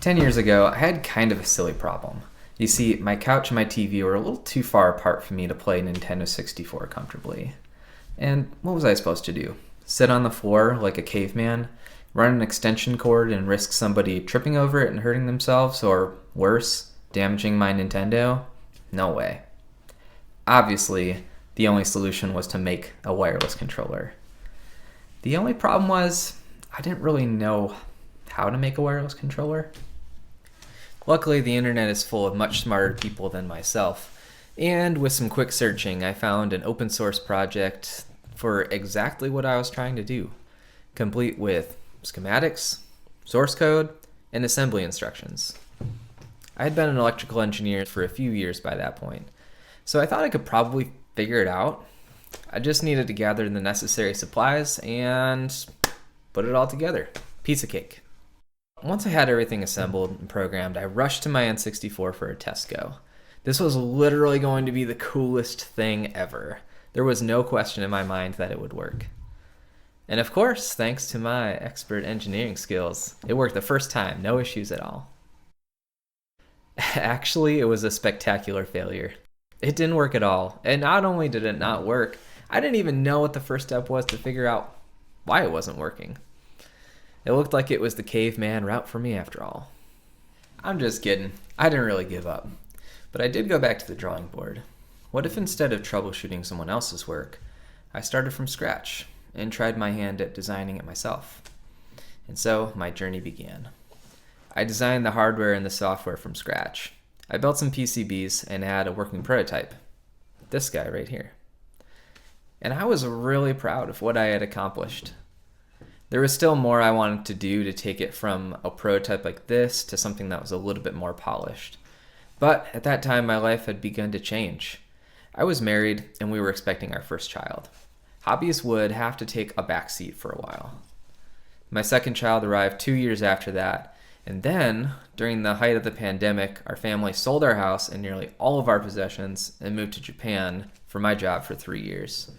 10 years ago, I had kind of a silly problem. You see, my couch and my TV were a little too far apart for me to play Nintendo 64 comfortably. And what was I supposed to do? Sit on the floor like a caveman, run an extension cord and risk somebody tripping over it and hurting themselves, or worse, damaging my Nintendo? No way. Obviously, the only solution was to make a wireless controller. The only problem was, I didn't really know how to make a wireless controller. Luckily, the internet is full of much smarter people than myself, and with some quick searching, I found an open source project for exactly what I was trying to do, complete with schematics, source code, and assembly instructions. I had been an electrical engineer for a few years by that point, so I thought I could probably figure it out. I just needed to gather the necessary supplies and put it all together. Piece of cake. Once I had everything assembled and programmed, I rushed to my N64 for a test go. This was literally going to be the coolest thing ever. There was no question in my mind that it would work. And of course, thanks to my expert engineering skills, it worked the first time, no issues at all. Actually, it was a spectacular failure. It didn't work at all, and not only did it not work, I didn't even know what the first step was to figure out why it wasn't working. It looked like it was the caveman route for me after all. I'm just kidding. I didn't really give up. But I did go back to the drawing board. What if instead of troubleshooting someone else's work, I started from scratch and tried my hand at designing it myself? And so my journey began. I designed the hardware and the software from scratch. I built some PCBs and had a working prototype. This guy right here. And I was really proud of what I had accomplished. There was still more I wanted to do to take it from a prototype like this to something that was a little bit more polished. But at that time, my life had begun to change. I was married and we were expecting our first child. Hobbies would have to take a backseat for a while. My second child arrived 2 years after that, and then, during the height of the pandemic, our family sold our house and nearly all of our possessions and moved to Japan for my job for 3 years.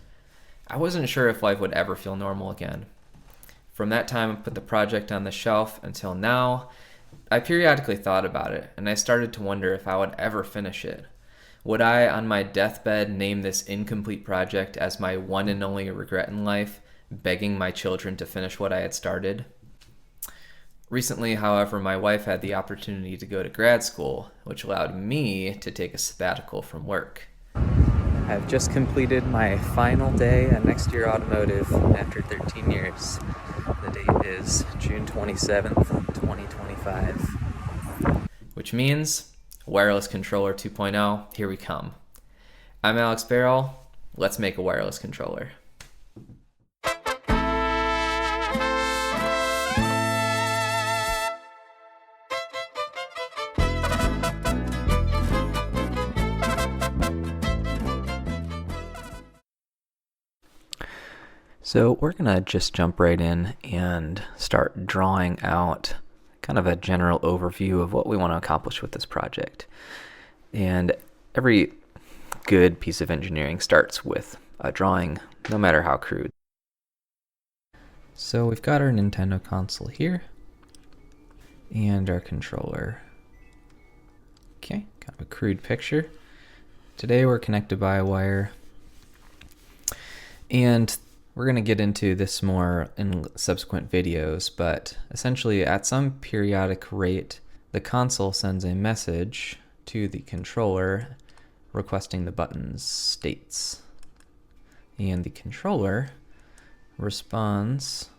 I wasn't sure if life would ever feel normal again. From that time, I put the project on the shelf until now. I periodically thought about it, and I started to wonder if I would ever finish it. Would I, on my deathbed, name this incomplete project as my one and only regret in life, begging my children to finish what I had started? Recently, however, my wife had the opportunity to go to grad school, which allowed me to take a sabbatical from work. I've just completed my final day at Next Year Automotive after 13 years. The date is June 27th, 2025. Which means Wireless Controller 2.0, here we come. I'm Alex Barrel. Let's make a wireless controller. So we're going to just jump right in and start drawing out kind of a general overview of what we want to accomplish with this project. And every good piece of engineering starts with a drawing, no matter how crude. So we've got our Nintendo console here and our controller. Okay, kind of a crude picture. Today we're connected by a wire, and we're going to get into this more in subsequent videos, but essentially at some periodic rate, the console sends a message to the controller requesting the button's states. And the controller responds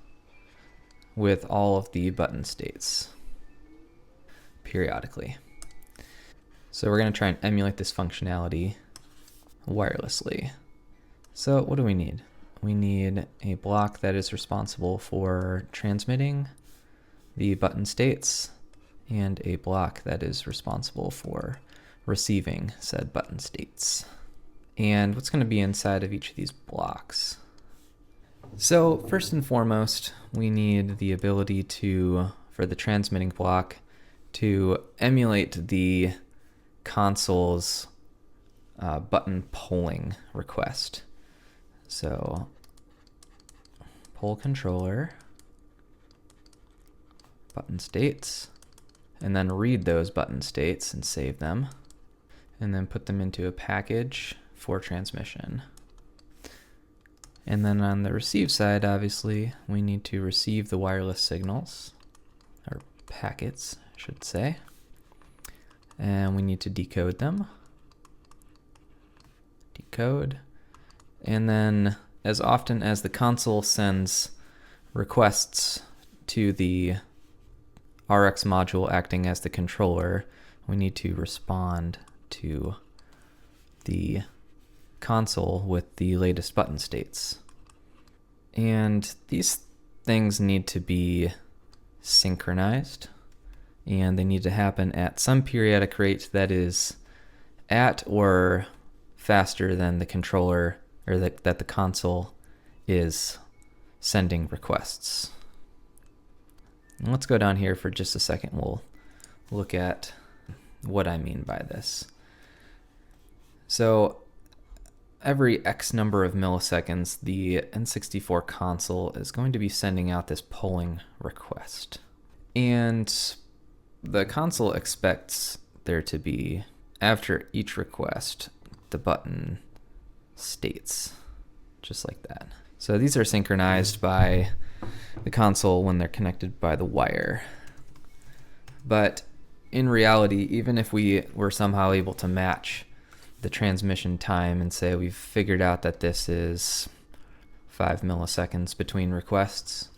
with all of the button states periodically. So we're going to try and emulate this functionality wirelessly. So what do we need? We need a block that is responsible for transmitting the button states and a block that is responsible for receiving said button states. And what's going to be inside of each of these blocks? So first and foremost, we need the ability for the transmitting block to emulate the console's button polling request. So poll controller, button states, and then read those button states and save them, and then put them into a package for transmission. And then on the receive side, obviously, we need to receive the wireless signals, or packets, I should say. And we need to decode them. Decode. And then as often as the console sends requests to the RX module acting as the controller, we need to respond to the console with the latest button states. And these things need to be synchronized, and they need to happen at some periodic rate that is at or faster than the controller, or that the console is sending requests. And let's go down here for just a second. We'll look at what I mean by this. So every X number of milliseconds, the N64 console is going to be sending out this polling request. And the console expects there to be, after each request, the button states, just like that. So these are synchronized by the console when they're connected by the wire. But in reality, even if we were somehow able to match the transmission time and say we've figured out that this is 5 milliseconds between requests,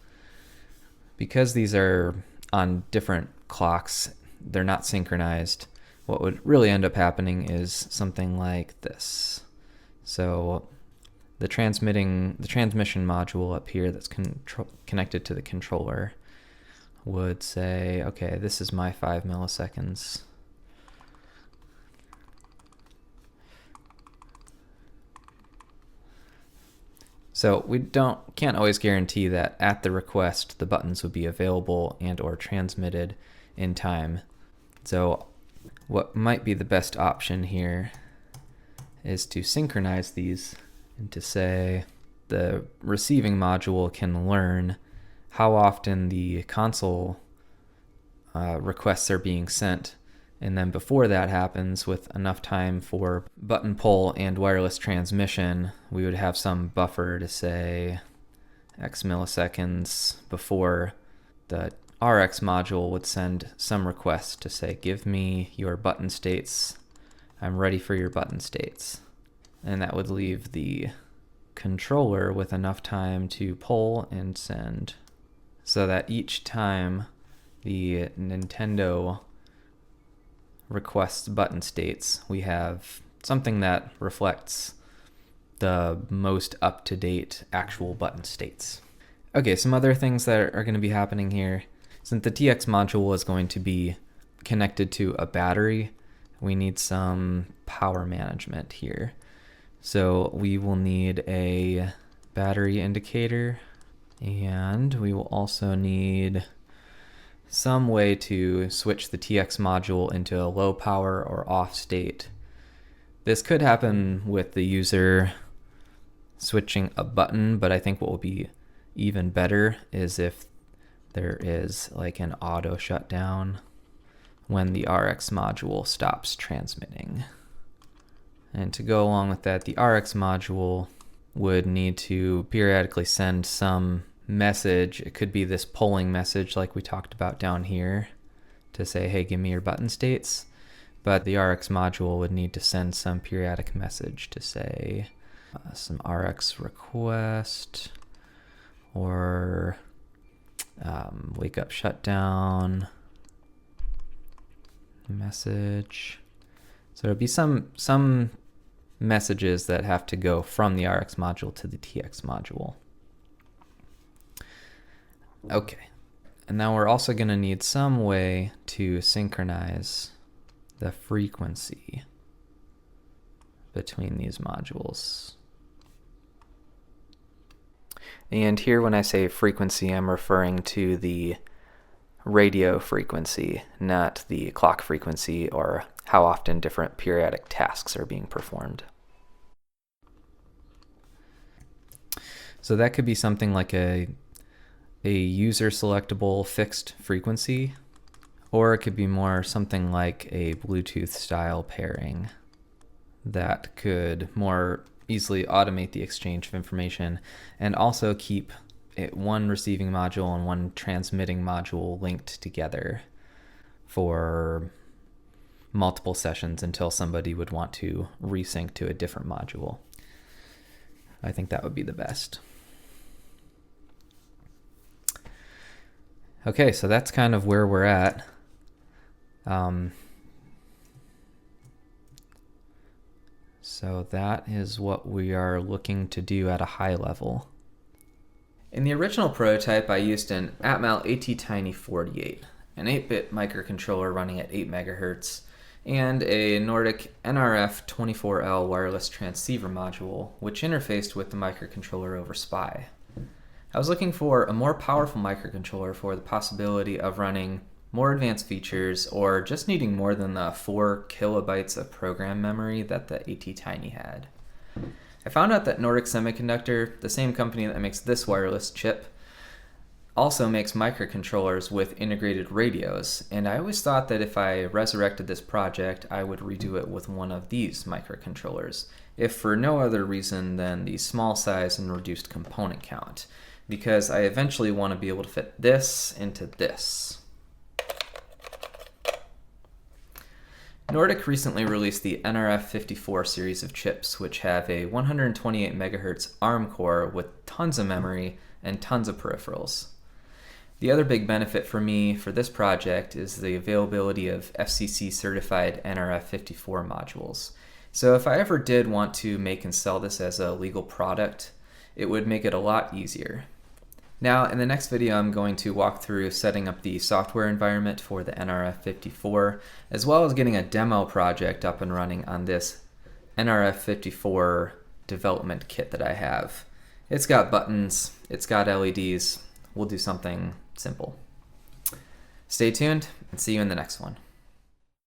because these are on different clocks, they're not synchronized, what would really end up happening is something like this. So the transmission module up here that's connected to the controller would say, okay, this is my 5 milliseconds. So we can't always guarantee that at the request the buttons would be available and or transmitted in time. So what might be the best option here is to synchronize these and to say the receiving module can learn how often the console requests are being sent. And then before that happens, with enough time for button pull and wireless transmission, we would have some buffer to say X milliseconds before the RX module would send some request to say, give me your button states. I'm ready for your button states. And that would leave the controller with enough time to pull and send, so that each time the Nintendo requests button states, we have something that reflects the most up-to-date actual button states. Okay, some other things that are going to be happening here. Since the TX module is going to be connected to a battery, we need some power management here. So we will need a battery indicator, and we will also need some way to switch the TX module into a low power or off state. This could happen with the user switching a button, but I think what will be even better is if there is like an auto shutdown when the RX module stops transmitting. And to go along with that, the RX module would need to periodically send some message. It could be this polling message like we talked about down here to say, hey, give me your button states. But the RX module would need to send some periodic message to say some RX request or wake up shutdown message. So it'll be some messages that have to go from the RX module to the TX module. Okay, and now we're also going to need some way to synchronize the frequency between these modules. And here when I say frequency, I'm referring to the radio frequency, not the clock frequency or how often different periodic tasks are being performed. So that could be something like a user selectable fixed frequency, Or it could be more something like a Bluetooth style pairing that could more easily automate the exchange of information and also keep one receiving module and one transmitting module linked together for multiple sessions until somebody would want to resync to a different module. I think that would be the best. Okay, so that's kind of where we're at. So that is what we are looking to do at a high level. In the original prototype, I used an Atmel ATtiny48, an 8-bit microcontroller running at 8 MHz, and a Nordic NRF24L wireless transceiver module, which interfaced with the microcontroller over SPI. I was looking for a more powerful microcontroller for the possibility of running more advanced features or just needing more than the 4 kilobytes of program memory that the ATtiny had. I found out that Nordic Semiconductor, the same company that makes this wireless chip, also makes microcontrollers with integrated radios, and I always thought that if I resurrected this project, I would redo it with one of these microcontrollers, if for no other reason than the small size and reduced component count, because I eventually want to be able to fit this into this. Nordic recently released the NRF54 series of chips, which have a 128 MHz ARM core with tons of memory and tons of peripherals. The other big benefit for me for this project is the availability of FCC certified NRF54 modules. So if I ever did want to make and sell this as a legal product, it would make it a lot easier. Now, in the next video, I'm going to walk through setting up the software environment for the NRF54, as well as getting a demo project up and running on this NRF54 development kit that I have. It's got buttons, it's got LEDs. We'll do something simple. Stay tuned and see you in the next one.